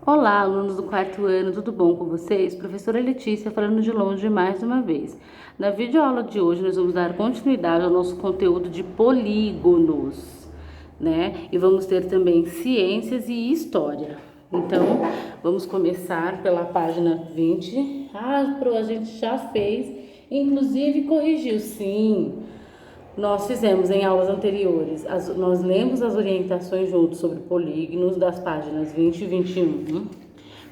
Olá, alunos do quarto ano, tudo bom com vocês? Professora Letícia falando de longe mais uma vez. Na videoaula de hoje nós vamos dar continuidade ao nosso conteúdo de polígonos, né? E vamos ter também ciências e história. Então, vamos começar pela página 20. A gente já fez, inclusive corrigiu, sim. Nós fizemos em aulas anteriores, nós lemos as orientações juntos sobre polígonos das páginas 20 e 21.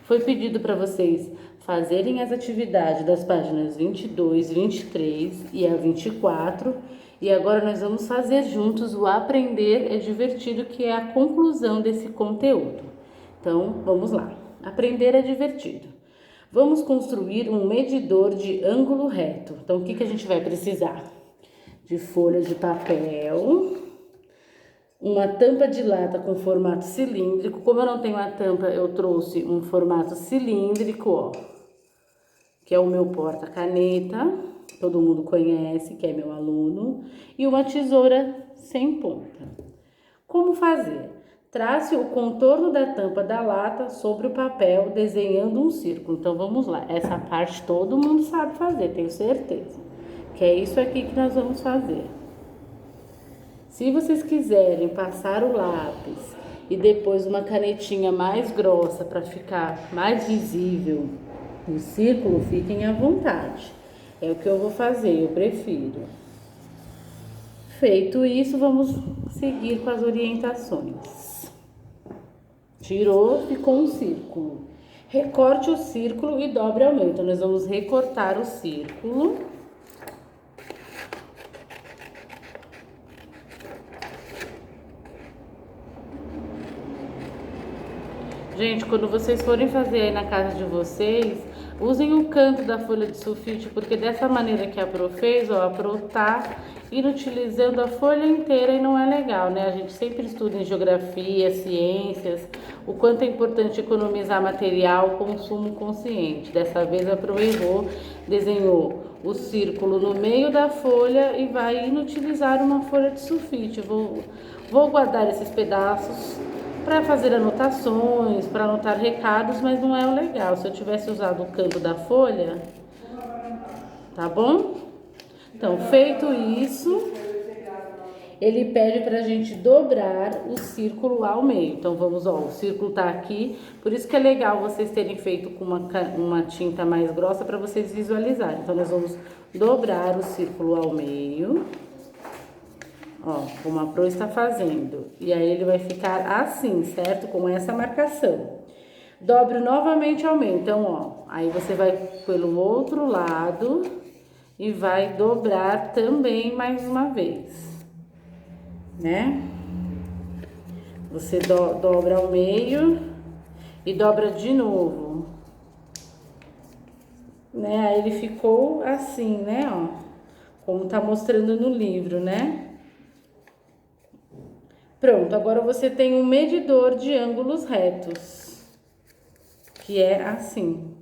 Foi pedido para vocês fazerem as atividades das páginas 22, 23 e a 24. E agora nós vamos fazer juntos o Aprender é Divertido, que é a conclusão desse conteúdo. Então, vamos lá. Aprender é divertido. Vamos construir um medidor de ângulo reto. Então, o que a gente vai precisar? De folhas de papel, uma tampa de lata com formato cilíndrico. Como eu não tenho a tampa, eu trouxe um formato cilíndrico, ó, que é o meu porta-caneta, todo mundo conhece, que é meu aluno, e uma tesoura sem ponta. Como fazer? Trace o contorno da tampa da lata sobre o papel, desenhando um círculo. Então, vamos lá. Essa parte todo mundo sabe fazer, tenho certeza. Que é isso aqui que nós vamos fazer. Se vocês quiserem passar o lápis e depois uma canetinha mais grossa para ficar mais visível o círculo, fiquem à vontade. É o que eu vou fazer, eu prefiro. Feito isso, vamos seguir com as orientações. Tirou, ficou um círculo. Recorte o círculo e dobre ao meio. Então, nós vamos recortar o círculo. Gente, quando vocês forem fazer aí na casa de vocês, usem o canto da folha de sulfite, porque dessa maneira que a Pro fez, ó, a Pro tá inutilizando a folha inteira e não é legal, né? A gente sempre estuda em geografia, ciências, o quanto é importante economizar material, consumo consciente. Dessa vez a Pro errou, desenhou o círculo no meio da folha e vai inutilizar uma folha de sulfite. Vou guardar esses pedaços para fazer anotações, para anotar recados, mas não é o legal. Se eu tivesse usado o canto da folha, tá bom? Então, feito isso, ele pede para a gente dobrar o círculo ao meio. Então, vamos, ó, o círculo tá aqui, por isso que é legal vocês terem feito com uma tinta mais grossa para vocês visualizarem. Então, nós vamos dobrar o círculo ao meio. Ó, como a Pro está fazendo. E aí ele vai ficar assim, certo? Com essa marcação. Dobre novamente ao meio. Então, ó, aí você vai pelo outro lado e vai dobrar também mais uma vez, né? Você dobra ao meio e dobra de novo, né? Aí ele ficou assim, né, ó, como tá mostrando no livro, né? Pronto, agora você tem um medidor de ângulos retos, que é assim.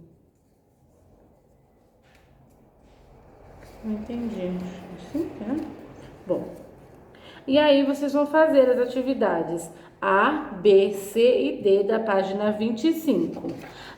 Não entendi. Assim, né? Bom, e aí vocês vão fazer as atividades A, B, C e D da página 25.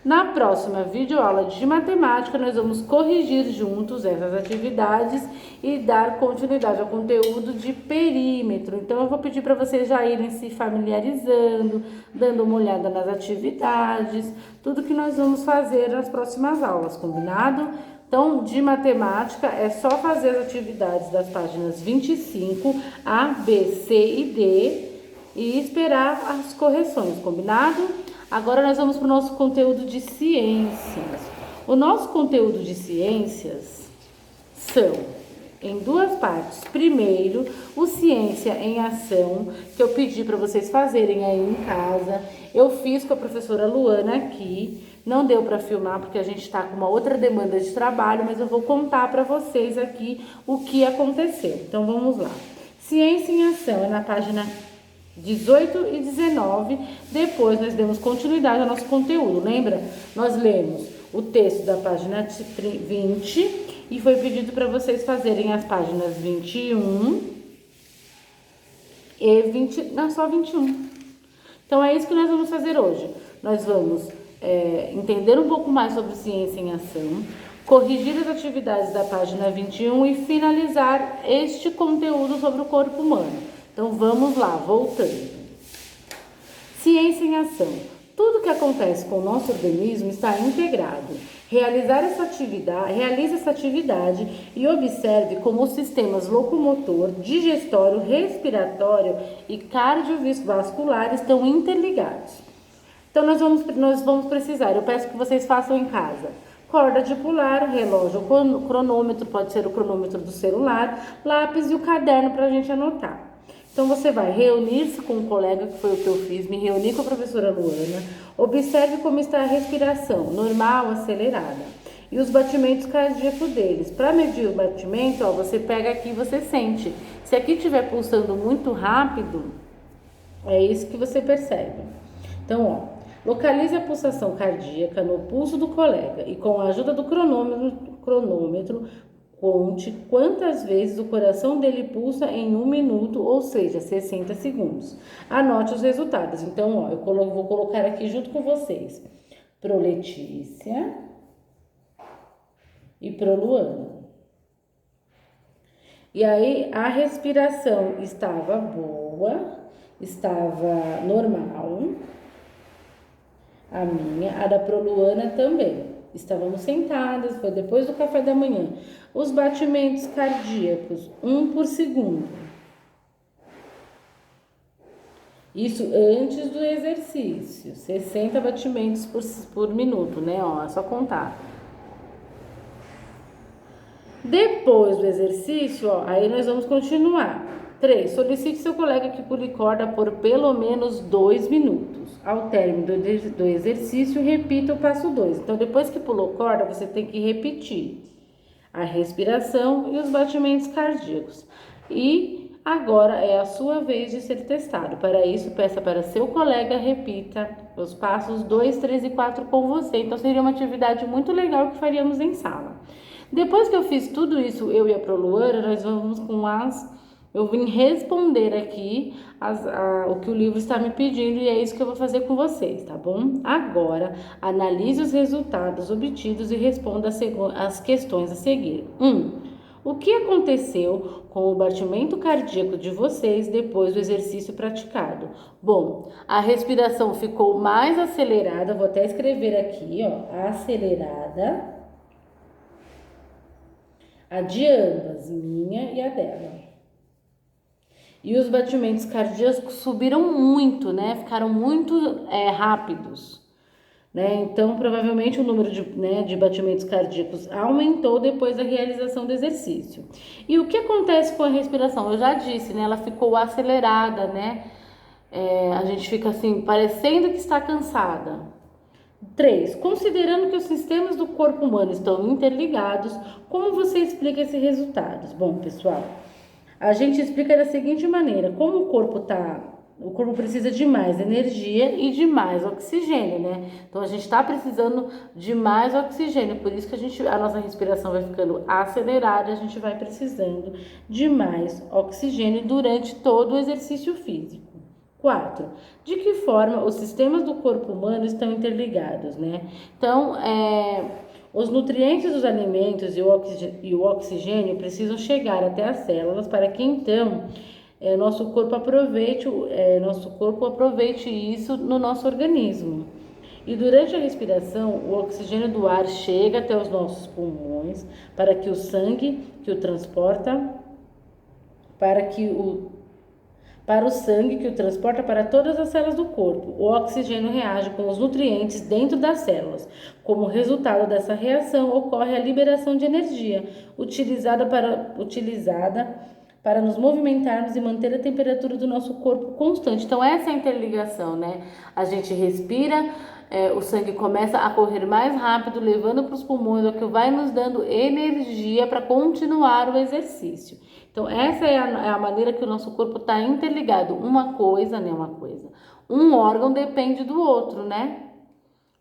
Na próxima videoaula de matemática, nós vamos corrigir juntos essas atividades e dar continuidade ao conteúdo de perímetro. Então, eu vou pedir para vocês já irem se familiarizando, dando uma olhada nas atividades, tudo que nós vamos fazer nas próximas aulas, combinado? Então, de matemática, é só fazer as atividades das páginas 25, A, B, C e D e esperar as correções, combinado? Agora nós vamos para o nosso conteúdo de ciências. O nosso conteúdo de ciências são em duas partes. Primeiro, o Ciência em Ação, que eu pedi para vocês fazerem aí em casa. Eu fiz com a professora Luana aqui. Não deu para filmar porque a gente está com uma outra demanda de trabalho, mas eu vou contar para vocês aqui o que aconteceu. Então, vamos lá. Ciência em Ação é na página 18 e 19, depois nós demos continuidade ao nosso conteúdo, lembra? Nós lemos o texto da página 20 e foi pedido para vocês fazerem as páginas 21 e 20, não, só 21. Então, é isso que nós vamos fazer hoje. Nós vamos entender um pouco mais sobre ciência em ação, corrigir as atividades da página 21 e finalizar este conteúdo sobre o corpo humano. Então vamos lá, voltando. Ciência em ação. Tudo que acontece com o nosso organismo está integrado. Realize essa atividade e observe como os sistemas locomotor, digestório, respiratório e cardiovascular estão interligados. Então nós vamos precisar, eu peço que vocês façam em casa, corda de pular, relógio, cronômetro, pode ser o cronômetro do celular, lápis e o caderno para a gente anotar. Então você vai reunir-se com um colega, que foi o que eu fiz, me reunir com a professora Luana, observe como está a respiração, normal, acelerada, e os batimentos cardíacos deles. Para medir o batimento, você pega aqui e você sente. Se aqui estiver pulsando muito rápido, é isso que você percebe. Então, localize a pulsação cardíaca no pulso do colega e com a ajuda do cronômetro, conte quantas vezes o coração dele pulsa em 1 minuto, ou seja, 60 segundos. Anote os resultados. Então, eu vou colocar aqui junto com vocês. Pro Letícia e pro Luana. E aí, a respiração estava boa, estava normal. A minha, a da pro Luana também. Estávamos sentadas, foi depois do café da manhã. Os batimentos cardíacos, 1 por segundo. Isso antes do exercício, 60 batimentos por minuto, né? É só contar. Depois do exercício, aí nós vamos continuar. 3. Solicite seu colega que pule corda por pelo menos 2 minutos. Ao término do exercício, repita o passo 2. Então, depois que pulou corda, você tem que repetir a respiração e os batimentos cardíacos. E agora é a sua vez de ser testado. Para isso, peça para seu colega repita os passos 2, 3 e 4 com você. Então, seria uma atividade muito legal que faríamos em sala. Depois que eu fiz tudo isso, eu e a Pro Luana, nós vamos eu vim responder aqui o que o livro está me pedindo e é isso que eu vou fazer com vocês, tá bom? Agora, analise os resultados obtidos e responda as questões a seguir. 1. O que aconteceu com o batimento cardíaco de vocês depois do exercício praticado? Bom, a respiração ficou mais acelerada, vou até escrever aqui, acelerada. A de ambas, minha e a dela. E os batimentos cardíacos subiram muito, né? Ficaram muito rápidos, né? Então, provavelmente o número de batimentos cardíacos aumentou depois da realização do exercício. E o que acontece com a respiração? Eu já disse, né? Ela ficou acelerada, né? A gente fica assim, parecendo que está cansada. 3. Considerando que os sistemas do corpo humano estão interligados, como você explica esses resultados? Bom, pessoal, a gente explica da seguinte maneira: como o corpo precisa de mais energia e de mais oxigênio, né? Então a gente está precisando de mais oxigênio, por isso que a nossa respiração vai ficando acelerada, a gente vai precisando de mais oxigênio durante todo o exercício físico. 4. De que forma os sistemas do corpo humano estão interligados, né? Então, os nutrientes dos alimentos e o oxigênio precisam chegar até as células para que então nosso corpo aproveite isso no nosso organismo. E durante a respiração, o oxigênio do ar chega até os nossos pulmões para que o sangue que o transporta para o sangue que o transporta para todas as células do corpo. O oxigênio reage com os nutrientes dentro das células. Como resultado dessa reação, ocorre a liberação de energia, utilizada para nos movimentarmos e manter a temperatura do nosso corpo constante. Então, essa é a interligação, né? A gente respira, o sangue começa a correr mais rápido, levando para os pulmões, o que vai nos dando energia para continuar o exercício. Então, essa é a maneira que o nosso corpo está interligado. Um órgão depende do outro, né?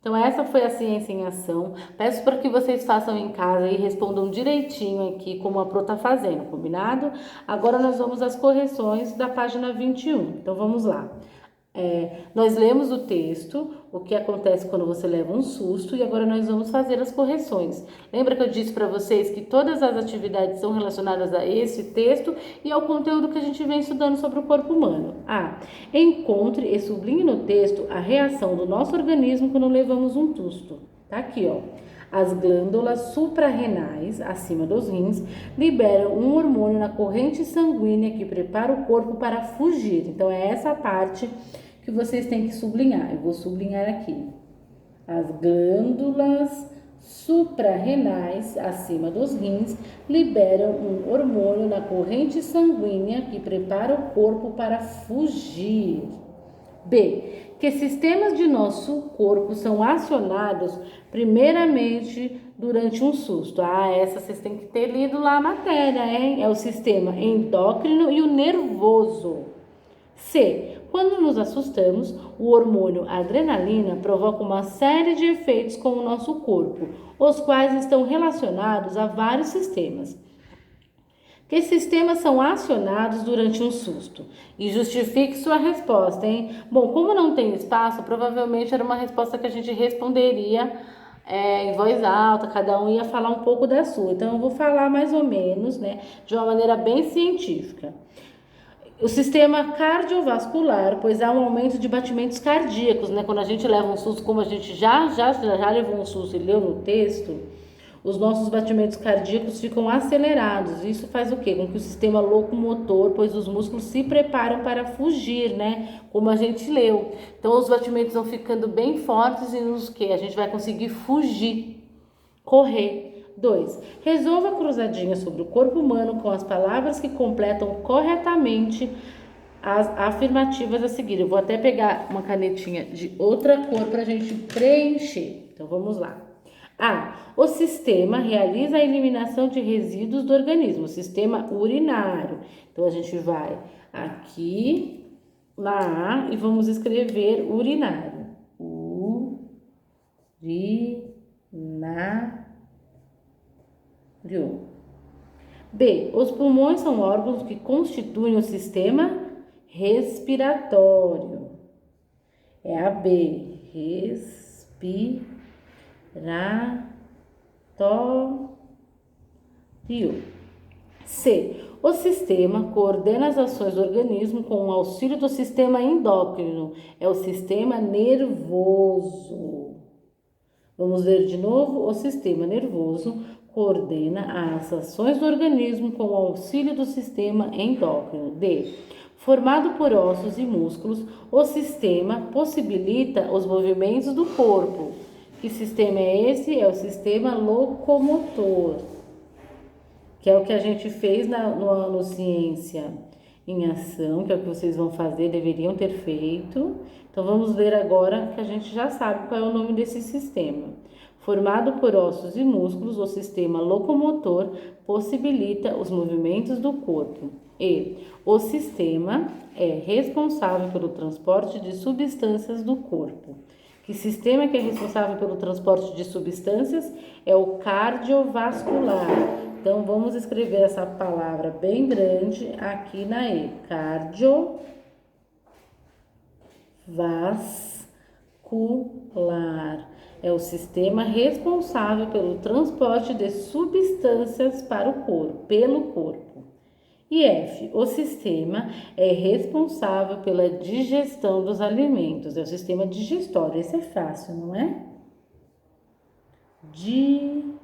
Então, essa foi a ciência em ação. Peço para que vocês façam em casa e respondam direitinho aqui, como a Pro está fazendo, combinado? Agora, nós vamos às correções da página 21. Então, vamos lá. Nós lemos o texto, o que acontece quando você leva um susto, e agora nós vamos fazer as correções. Lembra que eu disse para vocês que todas as atividades são relacionadas a esse texto e ao conteúdo que a gente vem estudando sobre o corpo humano? Encontre e sublinhe no texto a reação do nosso organismo quando levamos um susto. Tá aqui, ó. As glândulas suprarrenais, acima dos rins, liberam um hormônio na corrente sanguínea que prepara o corpo para fugir. Então, é essa parte que vocês têm que sublinhar. Eu vou sublinhar aqui. As glândulas suprarrenais, acima dos rins, liberam um hormônio na corrente sanguínea que prepara o corpo para fugir. B. Que sistemas de nosso corpo são acionados primeiramente durante um susto? Essa vocês têm que ter lido lá a matéria, hein? É o sistema endócrino e o nervoso. C. Quando nos assustamos, o hormônio adrenalina provoca uma série de efeitos com o nosso corpo, os quais estão relacionados a vários sistemas. Que sistemas são acionados durante um susto? E justifique sua resposta, hein? Bom, como não tem espaço, provavelmente era uma resposta que a gente responderia em voz alta, cada um ia falar um pouco da sua. Então, eu vou falar mais ou menos, né, de uma maneira bem científica. O sistema cardiovascular, pois há um aumento de batimentos cardíacos, né? Quando a gente leva um susto, como a gente já levou um susto e leu no texto, os nossos batimentos cardíacos ficam acelerados. Isso faz o quê? Com que o sistema locomotor, pois os músculos se preparam para fugir, né? Como a gente leu. Então, os batimentos vão ficando bem fortes e nos que a gente vai conseguir fugir, correr. 2. Resolva a cruzadinha sobre o corpo humano com as palavras que completam corretamente as afirmativas a seguir. Eu vou até pegar uma canetinha de outra cor para a gente preencher. Então, vamos lá. O sistema realiza a eliminação de resíduos do organismo, o sistema urinário. Então, a gente vai aqui na A e vamos escrever urinário. Urinário. B. Os pulmões são órgãos que constituem o sistema respiratório. É a B. Respiratório. C. O sistema coordena as ações do organismo com o auxílio do sistema endócrino. É o sistema nervoso. Vamos ler de novo. O sistema nervoso coordena as ações do organismo com o auxílio do sistema endócrino. D. Formado por ossos e músculos, o sistema possibilita os movimentos do corpo. Que sistema é esse? É o sistema locomotor, que é o que a gente fez no Ciência em Ação, que é o que vocês vão fazer, deveriam ter feito. Então, vamos ler agora, que a gente já sabe qual é o nome desse sistema. Formado por ossos e músculos, o sistema locomotor possibilita os movimentos do corpo. E o sistema é responsável pelo transporte de substâncias do corpo. Que sistema que é responsável pelo transporte de substâncias? É o cardiovascular. Então, vamos escrever essa palavra bem grande aqui na E. Cardiovascular. É o sistema responsável pelo transporte de substâncias para o corpo, pelo corpo. E F, o sistema é responsável pela digestão dos alimentos. É o sistema digestório. Esse é fácil, não é? Digestório.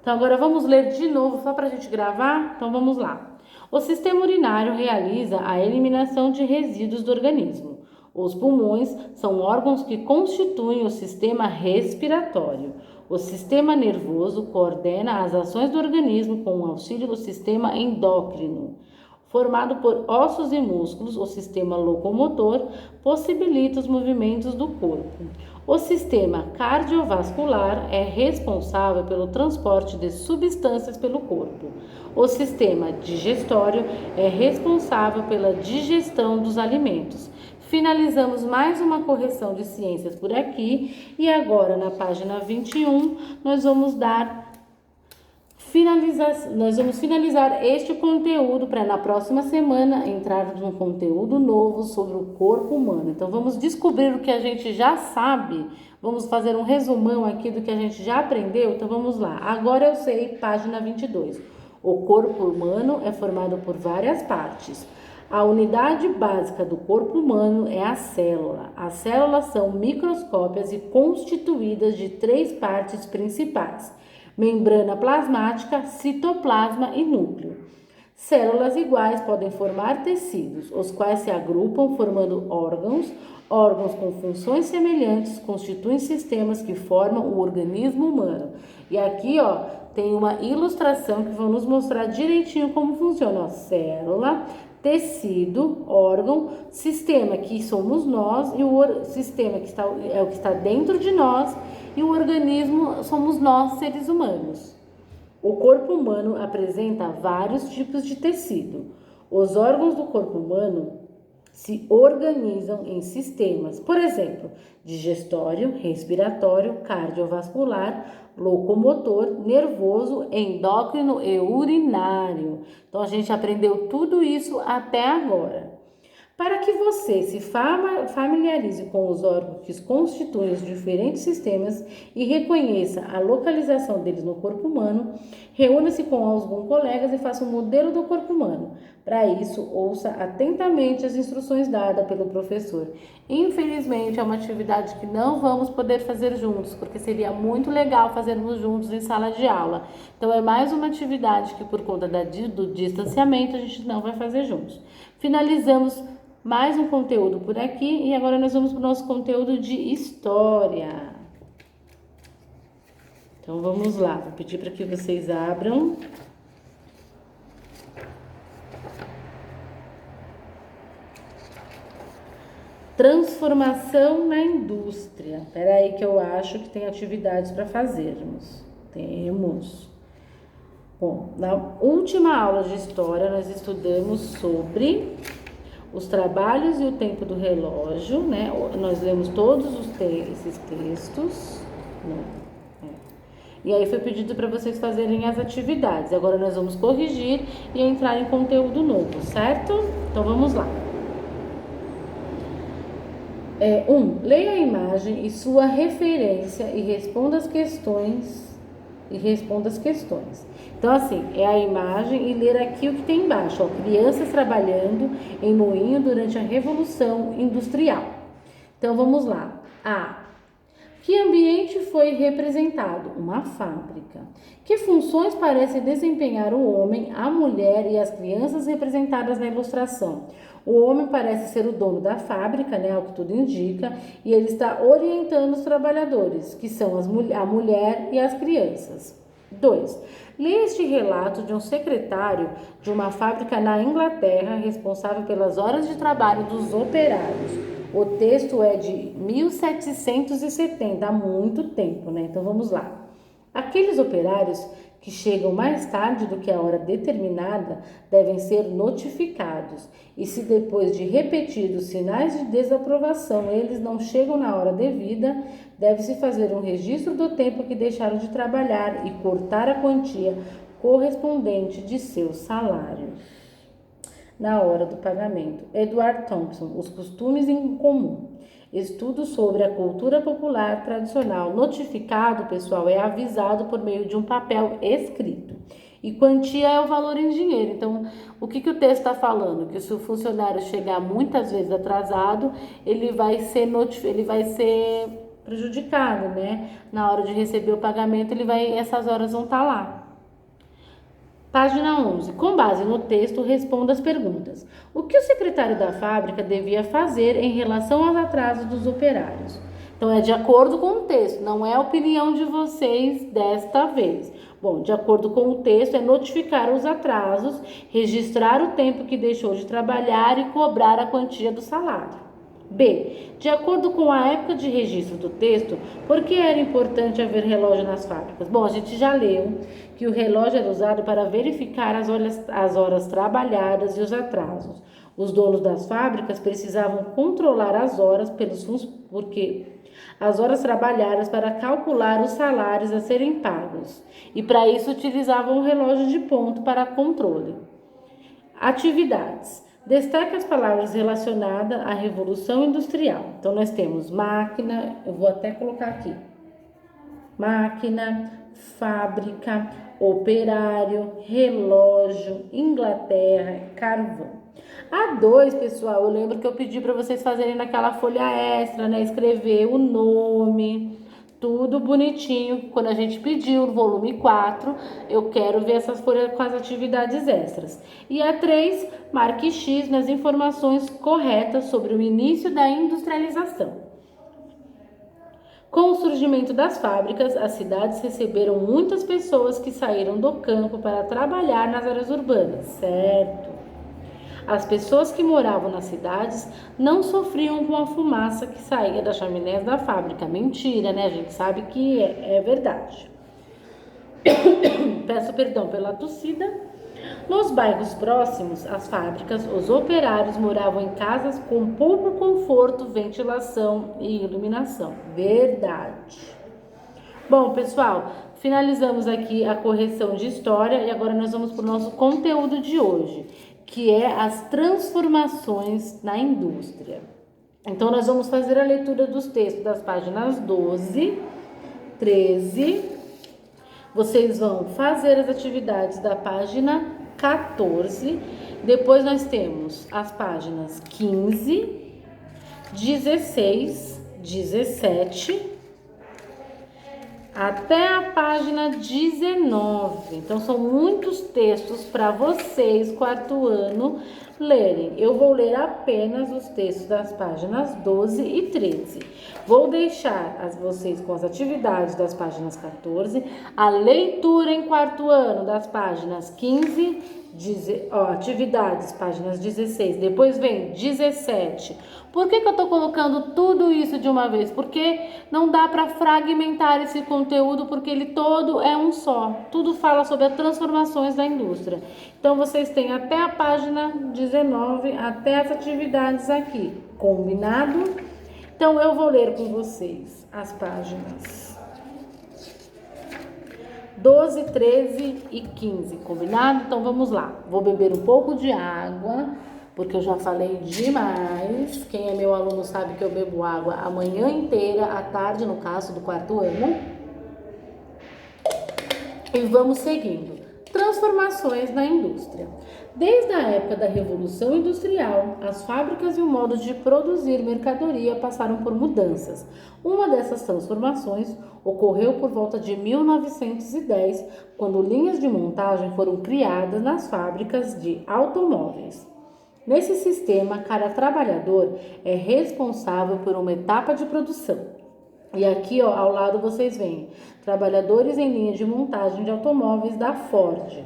Então, agora vamos ler de novo, só para a gente gravar? Então, vamos lá. O sistema urinário realiza a eliminação de resíduos do organismo. Os pulmões são órgãos que constituem o sistema respiratório. O sistema nervoso coordena as ações do organismo com o auxílio do sistema endócrino. Formado por ossos e músculos, o sistema locomotor possibilita os movimentos do corpo. O sistema cardiovascular é responsável pelo transporte de substâncias pelo corpo. O sistema digestório é responsável pela digestão dos alimentos. Finalizamos mais uma correção de ciências por aqui e agora na página 21 nós vamos dar Nós vamos finalizar este conteúdo para na próxima semana entrarmos num conteúdo novo sobre o corpo humano. Então vamos descobrir o que a gente já sabe, vamos fazer um resumão aqui do que a gente já aprendeu. Então vamos lá, agora eu sei, página 22. O corpo humano é formado por várias partes. A unidade básica do corpo humano é a célula. As células são microscópias e constituídas de 3 partes principais: membrana plasmática, citoplasma e núcleo. Células iguais podem formar tecidos, os quais se agrupam formando órgãos. Órgãos com funções semelhantes constituem sistemas que formam o organismo humano. E aqui, ó, tem uma ilustração que vai nos mostrar direitinho como funciona. Ó, célula, tecido, órgão, sistema que somos nós e o sistema que é o que está dentro de nós, e o organismo somos nós, seres humanos. O corpo humano apresenta vários tipos de tecido. Os órgãos do corpo humano se organizam em sistemas, por exemplo, digestório, respiratório, cardiovascular, locomotor, nervoso, endócrino e urinário. Então a gente aprendeu tudo isso até agora. Para que você se familiarize com os órgãos que constituem os diferentes sistemas e reconheça a localização deles no corpo humano, reúna-se com alguns colegas e faça um modelo do corpo humano. Para isso, ouça atentamente as instruções dadas pelo professor. Infelizmente, é uma atividade que não vamos poder fazer juntos, porque seria muito legal fazermos juntos em sala de aula. Então, é mais uma atividade que, por conta do distanciamento, a gente não vai fazer juntos. Finalizamos mais um conteúdo por aqui e agora nós vamos para o nosso conteúdo de história. Então vamos lá, vou pedir para que vocês abram. Transformação na indústria. Espera aí que eu acho que tem atividades para fazermos. Temos. Bom, na última aula de história nós estudamos sobre os trabalhos e o tempo do relógio, né? Nós lemos todos esses textos, né? E aí foi pedido para vocês fazerem as atividades. Agora nós vamos corrigir e entrar em conteúdo novo, certo? Então vamos lá. Leia a imagem e sua referência e responda as questões. Então, assim, é a imagem e ler aqui o que tem embaixo. Ó, crianças trabalhando em moinho durante a Revolução Industrial. Então, vamos lá. Que ambiente foi representado? Uma fábrica. Que funções parecem desempenhar o homem, a mulher e as crianças representadas na ilustração? O homem parece ser o dono da fábrica, né, ao que tudo indica, e ele está orientando os trabalhadores, que são a mulher e as crianças. 2. Leia este relato de um secretário de uma fábrica na Inglaterra responsável pelas horas de trabalho dos operários. O texto é de 1770, há muito tempo, né? Então vamos lá. Aqueles operários que chegam mais tarde do que a hora determinada devem ser notificados, e se depois de repetidos sinais de desaprovação eles não chegam na hora devida, deve-se fazer um registro do tempo que deixaram de trabalhar e cortar a quantia correspondente de seus salários. Na hora do pagamento. Edward Thompson, Os Costumes em Comum. Estudo sobre a cultura popular tradicional. Notificado, pessoal, é avisado por meio de um papel escrito. E quantia é o valor em dinheiro. Então, o que o texto está falando? Que se o funcionário chegar muitas vezes atrasado, ele vai ser prejudicado, né? Na hora de receber o pagamento, essas horas vão estar lá. Página 11. Com base no texto, responda as perguntas. O que o secretário da fábrica devia fazer em relação aos atrasos dos operários? Então, é de acordo com o texto, não é a opinião de vocês desta vez. Bom, de acordo com o texto, é notificar os atrasos, registrar o tempo que deixou de trabalhar e cobrar a quantia do salário. B. De acordo com a época de registro do texto, por que era importante haver relógio nas fábricas? Bom, a gente já leu que o relógio era usado para verificar as horas trabalhadas e os atrasos. Os donos das fábricas precisavam controlar as horas porque as horas trabalhadas para calcular os salários a serem pagos. E para isso utilizavam um relógio de ponto para controle. Atividades. Destaque as palavras relacionadas à Revolução Industrial. Então, nós temos máquina, eu vou até colocar aqui. Máquina, fábrica, operário, relógio, Inglaterra, carvão. A 2, pessoal, eu lembro que eu pedi para vocês fazerem naquela folha extra, né? Escrever o nome, tudo bonitinho. Quando a gente pediu o volume 4, eu quero ver essas folhas com as atividades extras. E a 3, marque X nas informações corretas sobre o início da industrialização. Com o surgimento das fábricas, as cidades receberam muitas pessoas que saíram do campo para trabalhar nas áreas urbanas, certo? As pessoas que moravam nas cidades não sofriam com a fumaça que saía das chaminés da fábrica. Mentira, né? A gente sabe que é verdade. Peço perdão pela tossida. Nos bairros próximos às fábricas, os operários moravam em casas com pouco conforto, ventilação e iluminação. Verdade. Bom, pessoal, finalizamos aqui a correção de história e agora nós vamos para o nosso conteúdo de hoje, que é as transformações na indústria. Então, nós vamos fazer a leitura dos textos das páginas 12, 13. Vocês vão fazer as atividades da página 14. Depois nós temos as páginas 15, 16, 17, até a página 19. Então, são muitos textos para vocês, quarto ano, lerem. Eu vou ler apenas os textos das páginas 12 e 13. Vou deixar vocês com as atividades das páginas 14, a leitura em quarto ano das páginas 15, atividades, páginas 16, depois vem 17. Por que eu tô colocando tudo isso de uma vez? Porque não dá para fragmentar esse conteúdo, porque ele todo é um só. Tudo fala sobre as transformações da indústria. Então, vocês têm até a página 19, até as atividades aqui. Combinado? Então, eu vou ler com vocês as páginas 12, 13 e 15, combinado? Então, vamos lá. Vou beber um pouco de água, porque eu já falei demais. Quem é meu aluno sabe que eu bebo água a manhã inteira, à tarde, no caso do quarto ano. E vamos seguindo. Transformações na indústria. Desde a época da Revolução Industrial, as fábricas e o modo de produzir mercadoria passaram por mudanças. Uma dessas transformações ocorreu por volta de 1910, quando linhas de montagem foram criadas nas fábricas de automóveis. Nesse sistema, cada trabalhador é responsável por uma etapa de produção. E aqui, ao lado, vocês veem trabalhadores em linha de montagem de automóveis da Ford.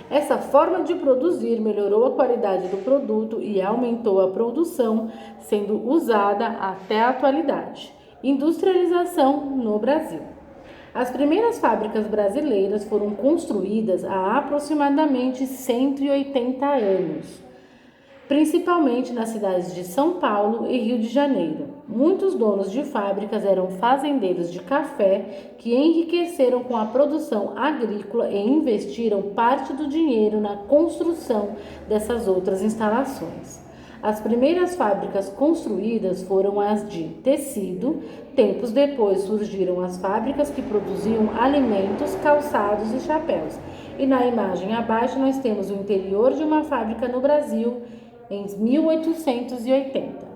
Essa forma de produzir melhorou a qualidade do produto e aumentou a produção, sendo usada até a atualidade. Industrialização no Brasil. As primeiras fábricas brasileiras foram construídas há aproximadamente 180 anos, principalmente nas cidades de São Paulo e Rio de Janeiro. Muitos donos de fábricas eram fazendeiros de café que enriqueceram com a produção agrícola e investiram parte do dinheiro na construção dessas outras instalações. As primeiras fábricas construídas foram as de tecido. Tempos depois surgiram as fábricas que produziam alimentos, calçados e chapéus. E na imagem abaixo nós temos o interior de uma fábrica no Brasil em 1880.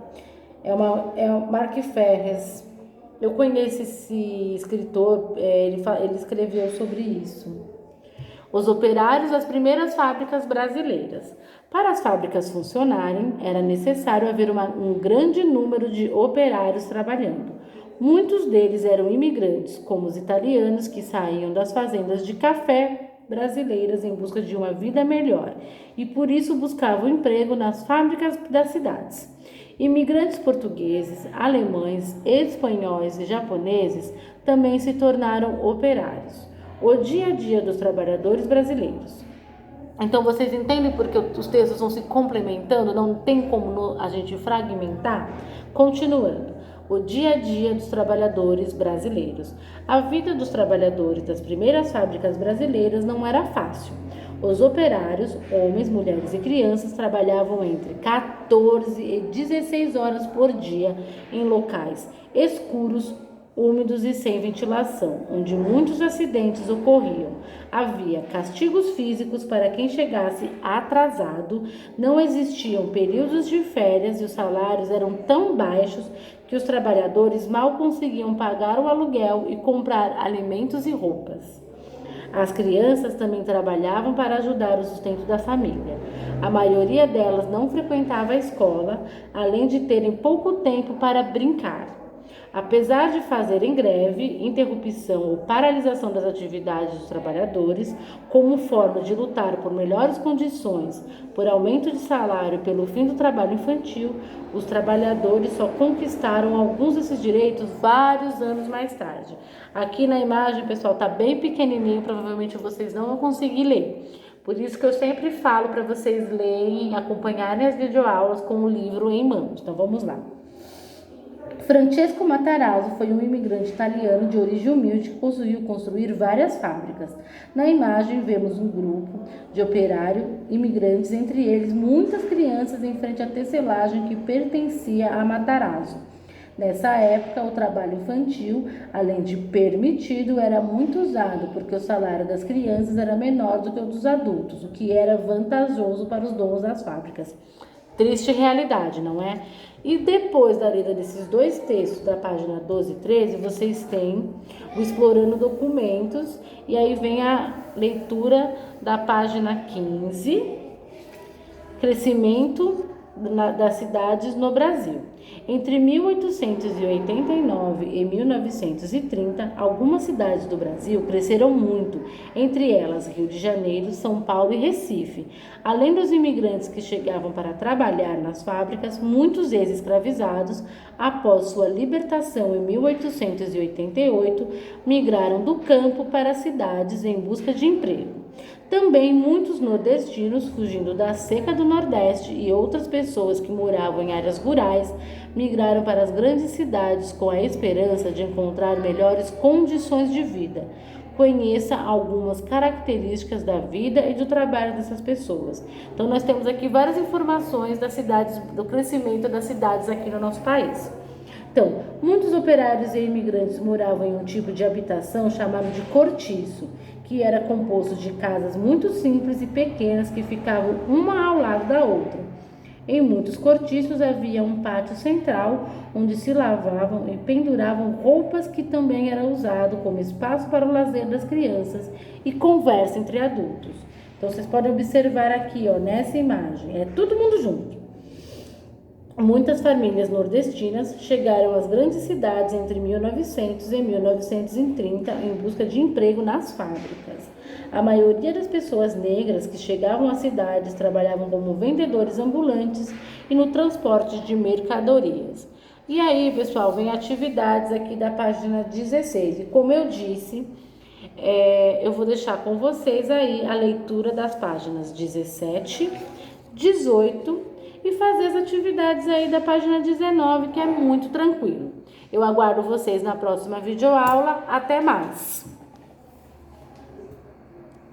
É o Mark Ferres. Eu conheço esse escritor, ele escreveu sobre isso. Os operários das primeiras fábricas brasileiras. Para as fábricas funcionarem, era necessário haver um grande número de operários trabalhando. Muitos deles eram imigrantes, como os italianos que saíam das fazendas de café brasileiras em busca de uma vida melhor e por isso buscavam emprego nas fábricas das cidades. Imigrantes portugueses, alemães, espanhóis e japoneses também se tornaram operários. O dia a dia dos trabalhadores brasileiros. Então, vocês entendem porque os textos vão se complementando, não tem como a gente fragmentar? Continuando. O dia a dia dos trabalhadores brasileiros. A vida dos trabalhadores das primeiras fábricas brasileiras não era fácil. Os operários, homens, mulheres e crianças, trabalhavam entre 14 e 16 horas por dia em locais escuros, úmidos e sem ventilação, onde muitos acidentes ocorriam. Havia castigos físicos para quem chegasse atrasado, não existiam períodos de férias e os salários eram tão baixos que os trabalhadores mal conseguiam pagar o aluguel e comprar alimentos e roupas. As crianças também trabalhavam para ajudar o sustento da família. A maioria delas não frequentava a escola, além de terem pouco tempo para brincar. Apesar de fazerem greve, interrupção ou paralisação das atividades dos trabalhadores, como forma de lutar por melhores condições, por aumento de salário e pelo fim do trabalho infantil, os trabalhadores só conquistaram alguns desses direitos vários anos mais tarde. Aqui na imagem, pessoal, está bem pequenininho, provavelmente vocês não vão conseguir ler. Por isso que eu sempre falo para vocês lerem, acompanharem as videoaulas com o livro em mãos. Então, vamos lá. Francesco Matarazzo foi um imigrante italiano de origem humilde que conseguiu construir várias fábricas. Na imagem vemos um grupo de operários imigrantes, entre eles muitas crianças em frente à tecelagem que pertencia a Matarazzo. Nessa época, o trabalho infantil, além de permitido, era muito usado, porque o salário das crianças era menor do que o dos adultos, o que era vantajoso para os donos das fábricas. Triste realidade, não é? E depois da lida desses dois textos, da página 12 e 13, vocês têm o Explorando Documentos, e aí vem a leitura da página 15, Crescimento das cidades no Brasil. Entre 1889 e 1930, algumas cidades do Brasil cresceram muito, entre elas Rio de Janeiro, São Paulo e Recife. Além dos imigrantes que chegavam para trabalhar nas fábricas, muitos ex-escravizados, após sua libertação em 1888, migraram do campo para as cidades em busca de emprego. Também muitos nordestinos, fugindo da seca do Nordeste, e outras pessoas que moravam em áreas rurais, migraram para as grandes cidades com a esperança de encontrar melhores condições de vida. Conheça algumas características da vida e do trabalho dessas pessoas. Então, nós temos aqui várias informações das cidades, do crescimento das cidades aqui no nosso país. Então, muitos operários e imigrantes moravam em um tipo de habitação chamado de cortiço, que era composto de casas muito simples e pequenas que ficavam uma ao lado da outra. Em muitos cortiços havia um pátio central onde se lavavam e penduravam roupas, que também era usado como espaço para o lazer das crianças e conversa entre adultos. Então, vocês podem observar aqui, nessa imagem, é todo mundo junto. Muitas famílias nordestinas chegaram às grandes cidades entre 1900 e 1930 em busca de emprego nas fábricas. A maioria das pessoas negras que chegavam às cidades trabalhavam como vendedores ambulantes e no transporte de mercadorias. E aí, pessoal, vem atividades aqui da página 16. E como eu disse, eu vou deixar com vocês aí a leitura das páginas 17, 18 e fazer as atividades aí da página 19, que é muito tranquilo. Eu aguardo vocês na próxima videoaula. Até mais!